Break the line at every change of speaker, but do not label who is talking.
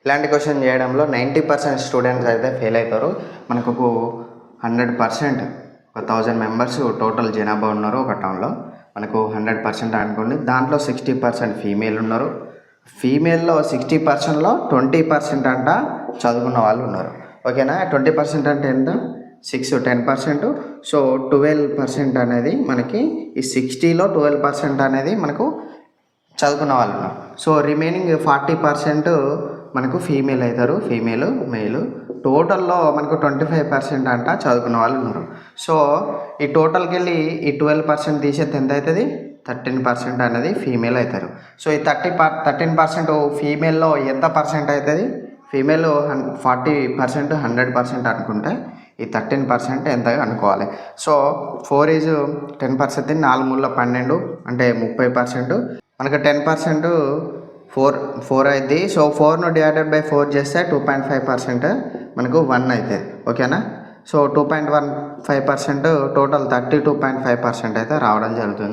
ఇలాంటి క్వశ్చన్ చేయడంలో 90% స్టూడెంట్స్ అయితే ఫెయిల్ అవుతారు. మనకు 100% 1000 మెంబర్స్ టోటల్ జనాభా ఉన్నారు ఒక టౌన్లో. మనకు 100% అనుకోండి, దాంట్లో 60% ఫీమేల్ ఉన్నారు. ఫీమేల్లో 60%లో 20% అంట చదువుకున్న వాళ్ళు ఉన్నారు. ఓకేనా? 20% అంటే ఎంత? 10%. సో 12% అనేది మనకి ఈ 60లో 12% అనేది మనకు చదువుకున్న వాళ్ళు ఉన్నారు. సో రిమైనింగ్ 40% మనకు ఫీమేల్ అవుతారు, మేలు. టోటల్లో మనకు 25% అంట చదువుకున్న వాళ్ళు ఉన్నారు. సో ఈ టోటల్కి వెళ్ళి ఈ 12% తీసేస్తే ఎంత అవుతుంది? 13% అనేది ఫీమేల్ అవుతారు. సో ఈ 13% ఫీమేల్లో ఎంత పర్సెంట్ అవుతుంది? ఫీమేల్ 40%, 100% అనుకుంటే ఈ 13% ఎంత అనుకోవాలి. సో 4 is 10%, 4 మూల 12 అంటే 30%. మనకు 10% 4 అవుతుంది. సో 4ను డివైడెడ్ బై 4 చేస్తే 2.5% మనకు 1 అవుతుంది. ఓకేనా? సో 2.15% టోటల్ 32.5% అయితే రావడం జరుగుతుంది.